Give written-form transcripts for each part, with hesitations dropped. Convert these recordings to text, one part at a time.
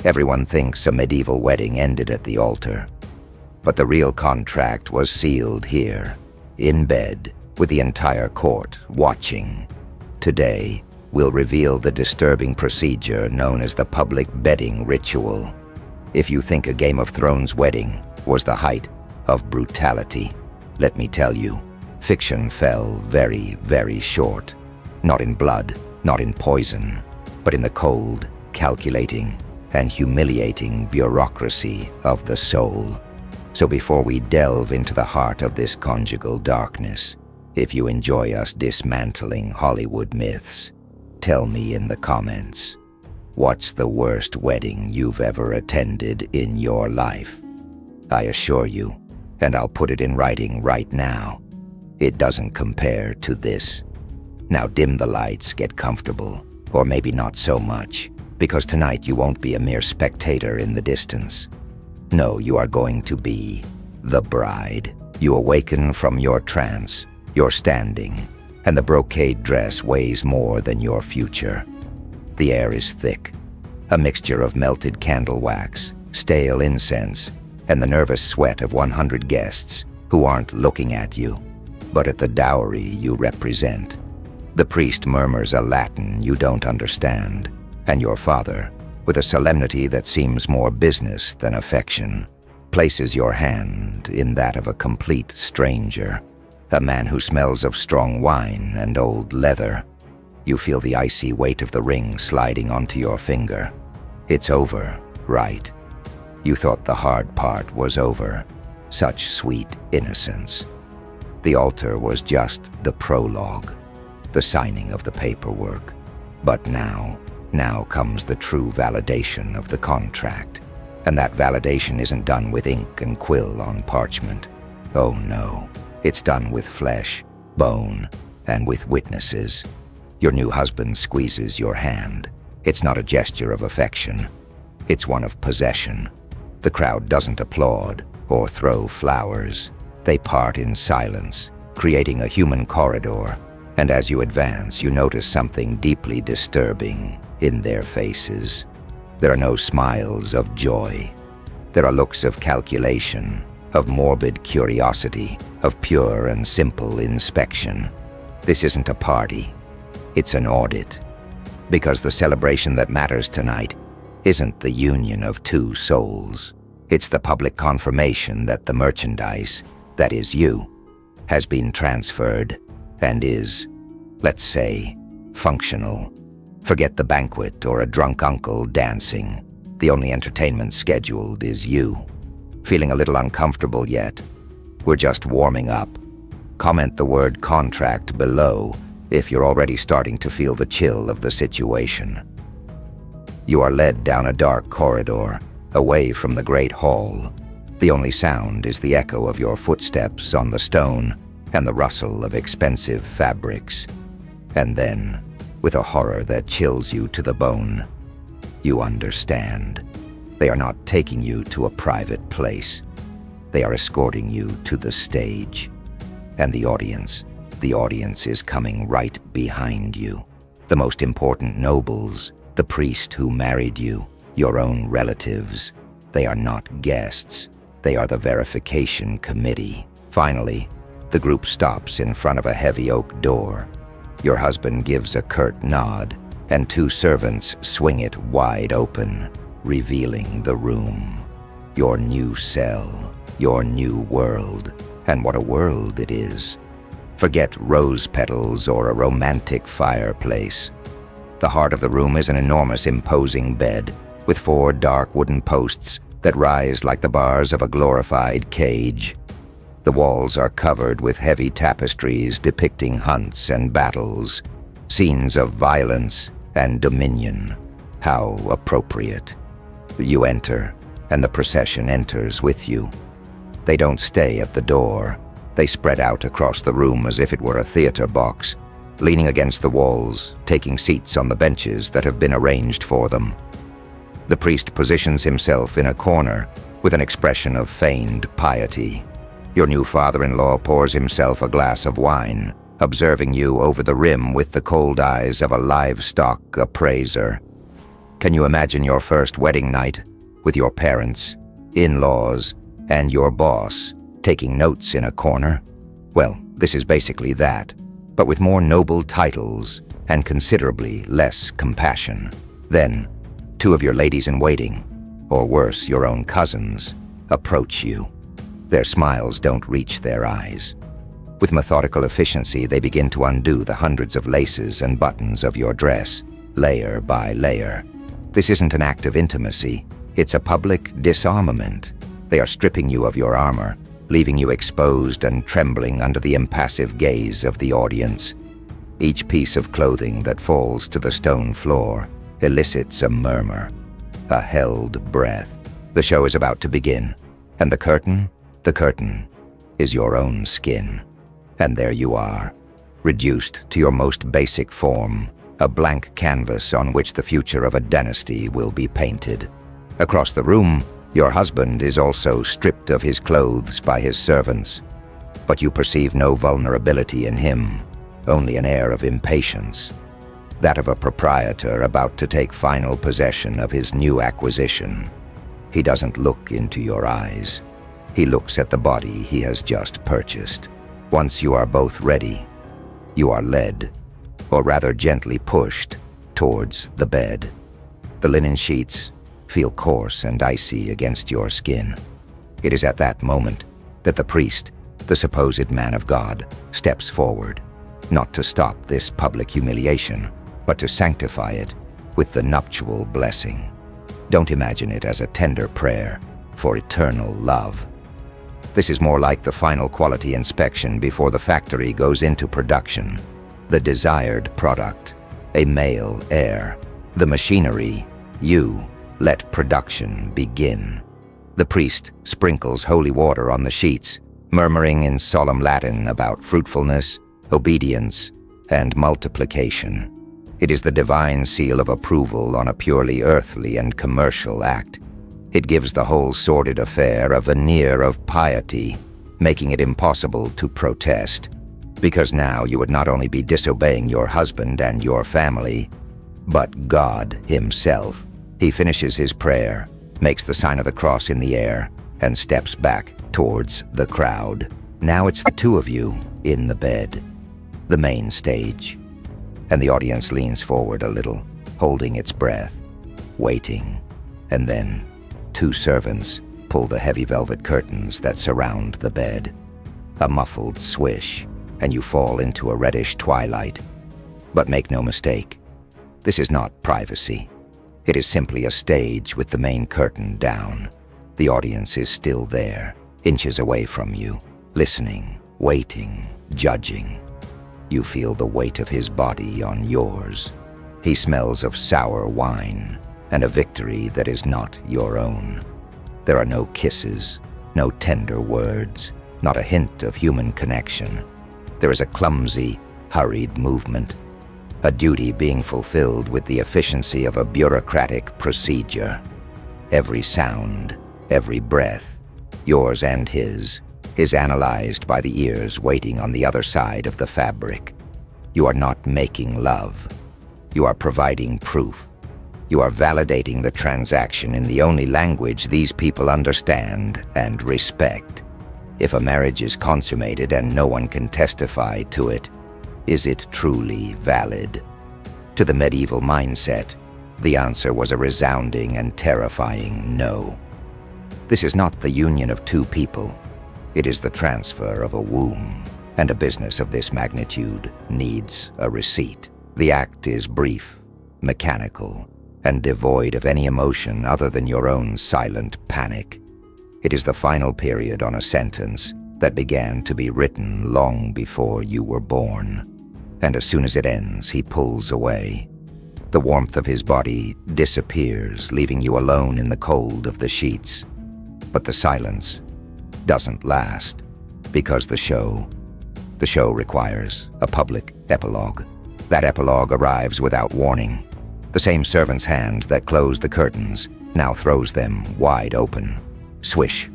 Everyone thinks a medieval wedding ended at the altar. But the real contract was sealed here, in bed, with the entire court watching. Today, we'll reveal the disturbing procedure known as the public bedding ritual. If you think a Game of Thrones wedding was the height of brutality, let me tell you, fiction fell very, very short. Not in blood, not in poison, but in the cold, calculating, and humiliating bureaucracy of the soul. So before we delve into the heart of this conjugal darkness, if you enjoy us dismantling Hollywood myths, tell me in the comments, what's the worst wedding you've ever attended in your life? I assure you, and I'll put it in writing right now, it doesn't compare to this. Now dim the lights, get comfortable, or maybe not so much, because tonight you won't be a mere spectator in the distance. No, you are going to be the bride. You awaken from your trance, you're standing, and the brocade dress weighs more than your future. The air is thick, a mixture of melted candle wax, stale incense, and the nervous sweat of 100 guests who aren't looking at you, but at the dowry you represent. The priest murmurs a Latin you don't understand, and your father, with a solemnity that seems more business than affection, places your hand in that of a complete stranger, a man who smells of strong wine and old leather. You feel the icy weight of the ring sliding onto your finger. It's over, right? You thought the hard part was over. Such sweet innocence. The altar was just the prologue, the signing of the paperwork. But now comes the true validation of the contract. And that validation isn't done with ink and quill on parchment. Oh no, it's done with flesh, bone, and with witnesses. Your new husband squeezes your hand. It's not a gesture of affection. It's one of possession. The crowd doesn't applaud or throw flowers. They part in silence, creating a human corridor. And as you advance, you notice something deeply disturbing in their faces. There are no smiles of joy. There are looks of calculation, of morbid curiosity, of pure and simple inspection. This isn't a party. It's an audit. Because the celebration that matters tonight isn't the union of two souls. It's the public confirmation that the merchandise, that is you, has been transferred and is, let's say, functional. Forget the banquet or a drunk uncle dancing. The only entertainment scheduled is you. Feeling a little uncomfortable yet? We're just warming up. Comment the word contract below if you're already starting to feel the chill of the situation. You are led down a dark corridor, away from the great hall. The only sound is the echo of your footsteps on the stone and the rustle of expensive fabrics. And then, with a horror that chills you to the bone, you understand. They are not taking you to a private place. They are escorting you to the stage. And the audience is coming right behind you. The most important nobles, the priest who married you, your own relatives. They are not guests. They are the verification committee. Finally, the group stops in front of a heavy oak door. Your husband gives a curt nod, and two servants swing it wide open, revealing the room. Your new cell, your new world, and what a world it is. Forget rose petals or a romantic fireplace. The heart of the room is an enormous, imposing bed with 4 dark wooden posts that rise like the bars of a glorified cage. The walls are covered with heavy tapestries depicting hunts and battles, scenes of violence and dominion. How appropriate. You enter, and the procession enters with you. They don't stay at the door. They spread out across the room as if it were a theater box, leaning against the walls, taking seats on the benches that have been arranged for them. The priest positions himself in a corner with an expression of feigned piety. Your new father-in-law pours himself a glass of wine, observing you over the rim with the cold eyes of a livestock appraiser. Can you imagine your first wedding night with your parents, in-laws, and your boss taking notes in a corner? Well, this is basically that, but with more noble titles and considerably less compassion. Then, two of your ladies-in-waiting, or worse, your own cousins, approach you. Their smiles don't reach their eyes. With methodical efficiency, they begin to undo the hundreds of laces and buttons of your dress, layer by layer. This isn't an act of intimacy, it's a public disarmament. They are stripping you of your armor, leaving you exposed and trembling under the impassive gaze of the audience. Each piece of clothing that falls to the stone floor elicits a murmur, a held breath. The show is about to begin, and the curtain is your own skin. And there you are, reduced to your most basic form, a blank canvas on which the future of a dynasty will be painted. Across the room, your husband is also stripped of his clothes by his servants. But you perceive no vulnerability in him, only an air of impatience, that of a proprietor about to take final possession of his new acquisition. He doesn't look into your eyes. He looks at the body he has just purchased. Once you are both ready, you are led, or rather gently pushed, towards the bed. The linen sheets feel coarse and icy against your skin. It is at that moment that the priest, the supposed man of God, steps forward, not to stop this public humiliation, but to sanctify it with the nuptial blessing. Don't imagine it as a tender prayer for eternal love. This is more like the final quality inspection before the factory goes into production. The desired product, a male heir. The machinery, you. Let production begin. The priest sprinkles holy water on the sheets, murmuring in solemn Latin about fruitfulness, obedience, and multiplication. It is the divine seal of approval on a purely earthly and commercial act. It gives the whole sordid affair a veneer of piety, making it impossible to protest. Because now you would not only be disobeying your husband and your family, but God himself. He finishes his prayer, makes the sign of the cross in the air, and steps back towards the crowd. Now it's the two of you in the bed, the main stage. And the audience leans forward a little, holding its breath, waiting. And then, two servants pull the heavy velvet curtains that surround the bed. A muffled swish, and you fall into a reddish twilight. But make no mistake, this is not privacy. It is simply a stage with the main curtain down. The audience is still there, inches away from you, listening, waiting, judging. You feel the weight of his body on yours. He smells of sour wine and a victory that is not your own. There are no kisses, no tender words, not a hint of human connection. There is a clumsy, hurried movement, a duty being fulfilled with the efficiency of a bureaucratic procedure. Every sound, every breath, yours and his, is analyzed by the ears waiting on the other side of the fabric. You are not making love. You are providing proof. You are validating the transaction in the only language these people understand and respect. If a marriage is consummated and no one can testify to it, is it truly valid? To the medieval mindset, the answer was a resounding and terrifying no. This is not the union of two people. It is the transfer of a womb, and a business of this magnitude needs a receipt. The act is brief, mechanical, and devoid of any emotion other than your own silent panic. It is the final period on a sentence that began to be written long before you were born. And as soon as it ends, he pulls away. The warmth of his body disappears, leaving you alone in the cold of the sheets. But the silence doesn't last, because the show requires a public epilogue. That epilogue arrives without warning. The same servant's hand that closed the curtains now throws them wide open. Swish.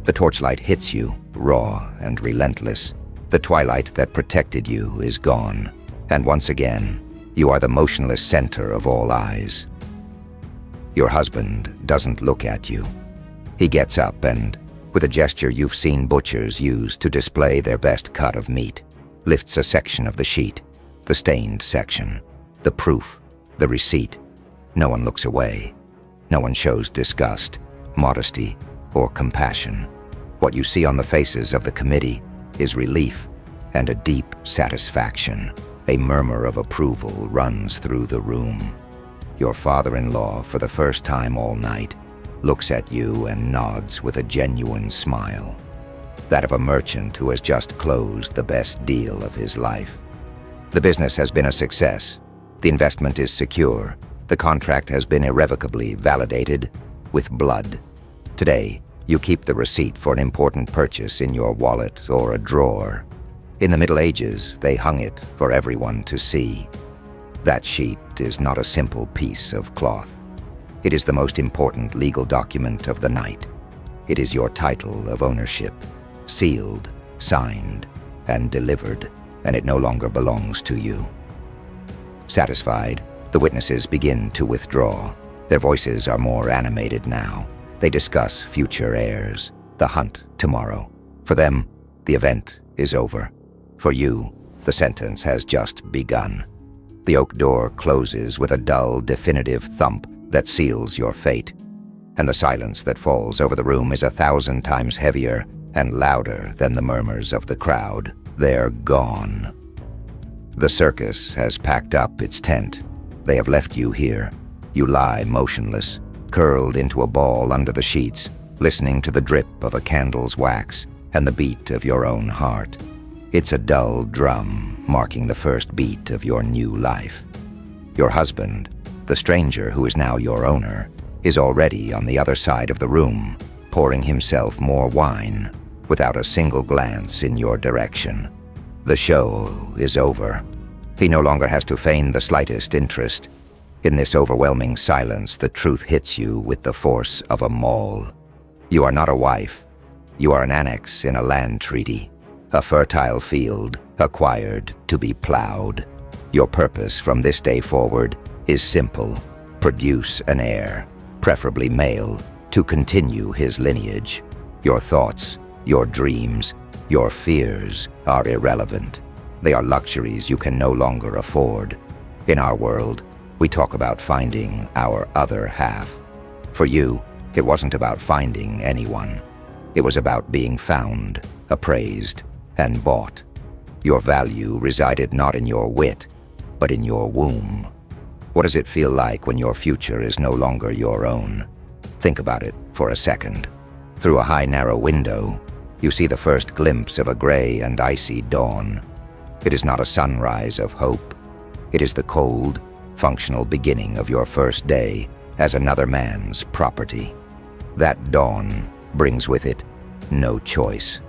The torchlight hits you, raw and relentless. The twilight that protected you is gone, and once again, you are the motionless center of all eyes. Your husband doesn't look at you. He gets up and, with a gesture you've seen butchers use to display their best cut of meat, lifts a section of the sheet, the stained section, the proof, the receipt. No one looks away. No one shows disgust, modesty, or compassion. What you see on the faces of the committee is relief and a deep satisfaction. A murmur of approval runs through the room. Your father-in-law, for the first time all night, looks at you and nods with a genuine smile. That of a merchant who has just closed the best deal of his life. The business has been a success. The investment is secure. The contract has been irrevocably validated with blood. Today, you keep the receipt for an important purchase in your wallet or a drawer. In the Middle Ages, they hung it for everyone to see. That sheet is not a simple piece of cloth. It is the most important legal document of the night. It is your title of ownership, sealed, signed, and delivered, and it no longer belongs to you. Satisfied, the witnesses begin to withdraw. Their voices are more animated now. They discuss future heirs, the hunt tomorrow. For them, the event is over. For you, the sentence has just begun. The oak door closes with a dull, definitive thump that seals your fate. And the silence that falls over the room is 1,000 times heavier and louder than the murmurs of the crowd. They're gone. The circus has packed up its tent. They have left you here. You lie motionless, curled into a ball under the sheets, listening to the drip of a candle's wax and the beat of your own heart. It's a dull drum marking the first beat of your new life. Your husband, the stranger who is now your owner, is already on the other side of the room, pouring himself more wine without a single glance in your direction. The show is over. He no longer has to feign the slightest interest. In this overwhelming silence, the truth hits you with the force of a maul. You are not a wife. You are an annex in a land treaty, a fertile field acquired to be plowed. Your purpose from this day forward is simple: produce an heir, preferably male, to continue his lineage. Your thoughts, your dreams, your fears are irrelevant. They are luxuries you can no longer afford. In our world, we talk about finding our other half. For you, it wasn't about finding anyone. It was about being found, appraised, and bought. Your value resided not in your wit, but in your womb. What does it feel like when your future is no longer your own? Think about it for a second. Through a high, narrow window, you see the first glimpse of a gray and icy dawn. It is not a sunrise of hope. It is the cold, functional beginning of your first day as another man's property. That dawn brings with it no choice.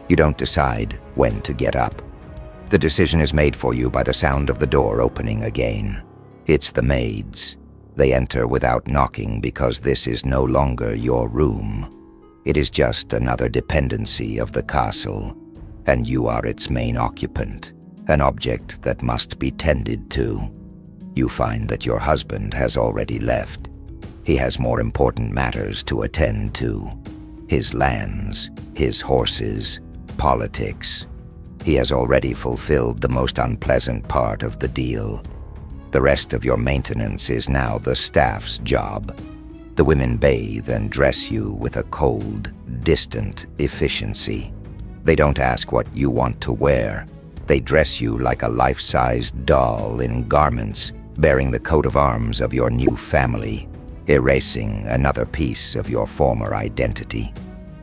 You don't decide when to get up. The decision is made for you by the sound of the door opening again. It's the maids. They enter without knocking because this is no longer your room. It is just another dependency of the castle, and you are its main occupant, an object that must be tended to. You find that your husband has already left. He has more important matters to attend to. His lands, his horses, politics. He has already fulfilled the most unpleasant part of the deal. The rest of your maintenance is now the staff's job. The women bathe and dress you with a cold, distant efficiency. They don't ask what you want to wear. They dress you like a life-sized doll in garments bearing the coat of arms of your new family, erasing another piece of your former identity.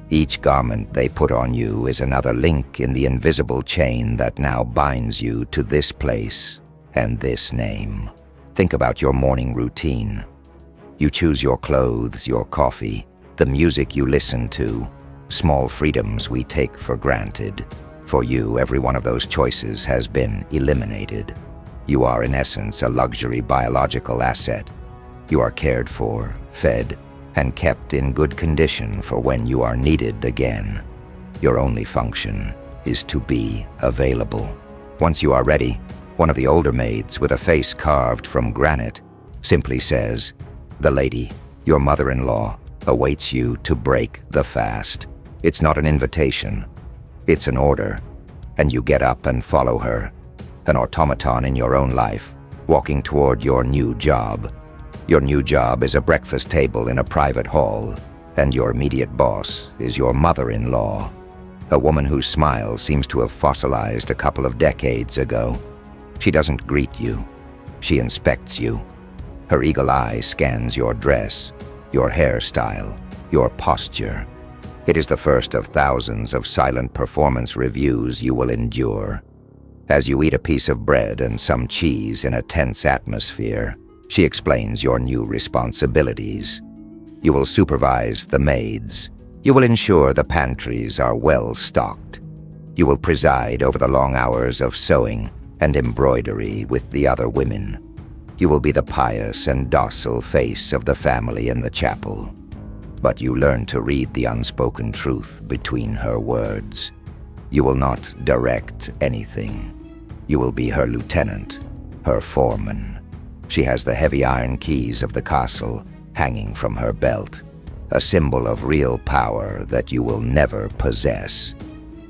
Each garment they put on you is another link in the invisible chain that now binds you to this place and this name. Think about your morning routine. You choose your clothes, your coffee, the music you listen to, small freedoms we take for granted. For you, every one of those choices has been eliminated. You are, in essence, a luxury biological asset. You are cared for, fed, and kept in good condition for when you are needed again. Your only function is to be available. Once you are ready, one of the older maids with a face carved from granite simply says, The lady, your mother-in-law, awaits you to break the fast. It's not an invitation. It's an order. And you get up and follow her, an automaton in your own life, walking toward your new job. Your new job is a breakfast table in a private hall, and your immediate boss is your mother-in-law, a woman whose smile seems to have fossilized a couple of decades ago. She doesn't greet you. She inspects you. Her eagle eye scans your dress, your hairstyle, your posture. It is the first of thousands of silent performance reviews you will endure. As you eat a piece of bread and some cheese in a tense atmosphere, she explains your new responsibilities. You will supervise the maids. You will ensure the pantries are well stocked. You will preside over the long hours of sewing and embroidery with the other women. You will be the pious and docile face of the family in the chapel. But you learn to read the unspoken truth between her words. You will not direct anything. You will be her lieutenant, her foreman. She has the heavy iron keys of the castle hanging from her belt, a symbol of real power that you will never possess.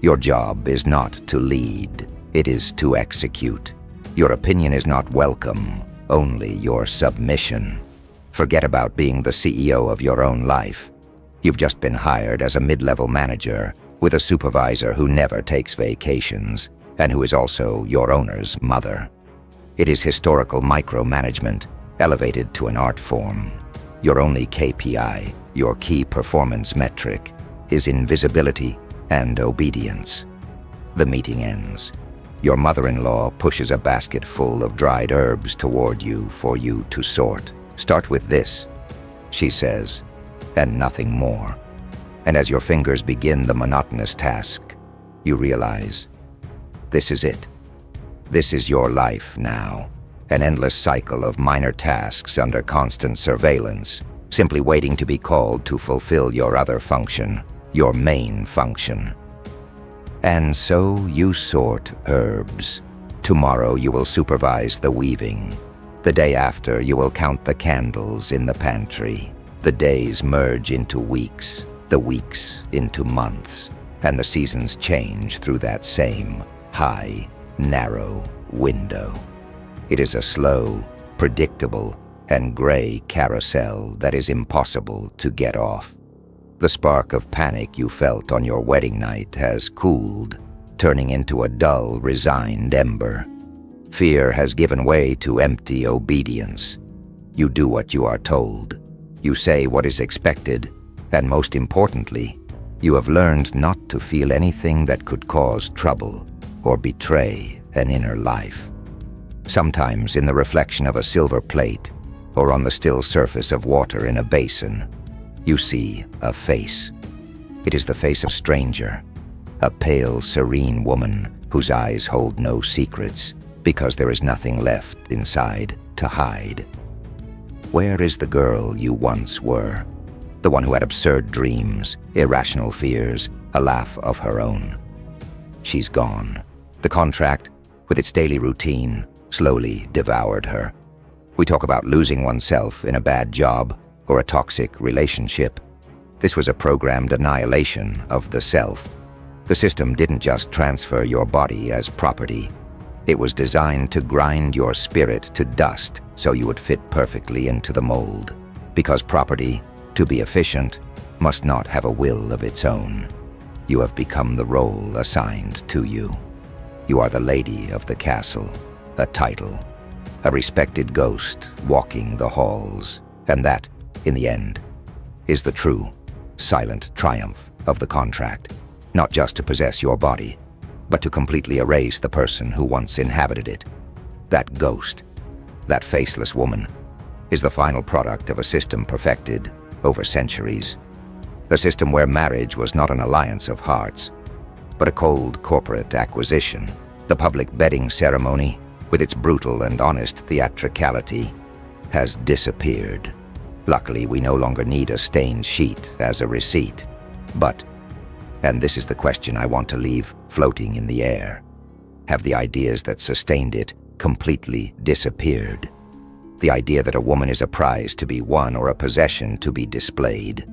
Your job is not to lead, it is to execute. Your opinion is not welcome, only your submission. Forget about being the CEO of your own life. You've just been hired as a mid-level manager with a supervisor who never takes vacations and who is also your owner's mother. It is historical micromanagement elevated to an art form. Your only KPI, your key performance metric, is invisibility and obedience. The meeting ends. Your mother-in-law pushes a basket full of dried herbs toward you for you to sort. "Start with this," she says, and nothing more. And as your fingers begin the monotonous task, you realize, this is it. This is your life now, an endless cycle of minor tasks under constant surveillance, simply waiting to be called to fulfill your other function, your main function. And so you sort herbs. Tomorrow you will supervise the weaving. The day after you will count the candles in the pantry. The days merge into weeks, the weeks into months, and the seasons change through that same high, narrow window. It is a slow, predictable, and gray carousel that is impossible to get off. The spark of panic you felt on your wedding night has cooled, turning into a dull, resigned ember. Fear has given way to empty obedience. You do what you are told. You say what is expected, and most importantly, you have learned not to feel anything that could cause trouble or betray an inner life. Sometimes in the reflection of a silver plate or on the still surface of water in a basin, you see a face. It is the face of a stranger, a pale, serene woman whose eyes hold no secrets because there is nothing left inside to hide. Where is the girl you once were? The one who had absurd dreams, irrational fears, a laugh of her own. She's gone. The contract, with its daily routine, slowly devoured her. We talk about losing oneself in a bad job or a toxic relationship. This was a programmed annihilation of the self. The system didn't just transfer your body as property. It was designed to grind your spirit to dust so you would fit perfectly into the mold. Because property, to be efficient, must not have a will of its own. You have become the role assigned to you. You are the lady of the castle, a title, a respected ghost walking the halls. And that, in the end, is the true, silent triumph of the contract. Not just to possess your body, but to completely erase the person who once inhabited it. That ghost, that faceless woman, is the final product of a system perfected over centuries. A system where marriage was not an alliance of hearts, but a cold corporate acquisition. The public bedding ceremony, with its brutal and honest theatricality, has disappeared. Luckily, we no longer need a stained sheet as a receipt. But, and this is the question I want to leave floating in the air, have the ideas that sustained it completely disappeared? The idea that a woman is a prize to be won or a possession to be displayed.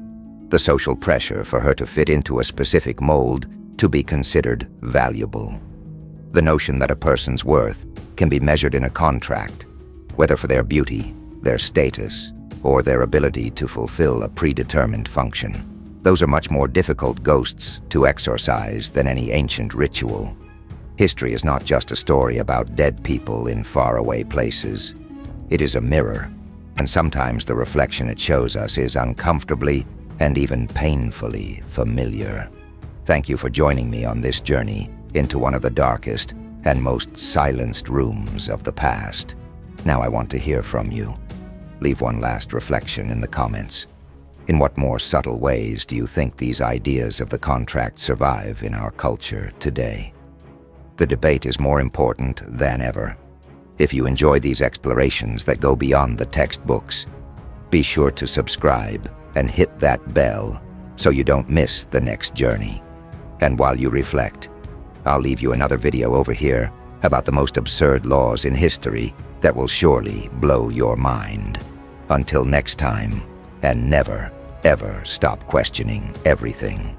The social pressure for her to fit into a specific mold to be considered valuable. The notion that a person's worth can be measured in a contract, whether for their beauty, their status, or their ability to fulfill a predetermined function. Those are much more difficult ghosts to exorcise than any ancient ritual. History is not just a story about dead people in faraway places. It is a mirror, and sometimes the reflection it shows us is uncomfortably and even painfully familiar. Thank you for joining me on this journey into one of the darkest and most silenced rooms of the past. Now I want to hear from you. Leave one last reflection in the comments. In what more subtle ways do you think these ideas of the contract survive in our culture today? The debate is more important than ever. If you enjoy these explorations that go beyond the textbooks, be sure to subscribe and hit that bell so you don't miss the next journey. And while you reflect, I'll leave you another video over here about the most absurd laws in history that will surely blow your mind. Until next time, and never, ever stop questioning everything.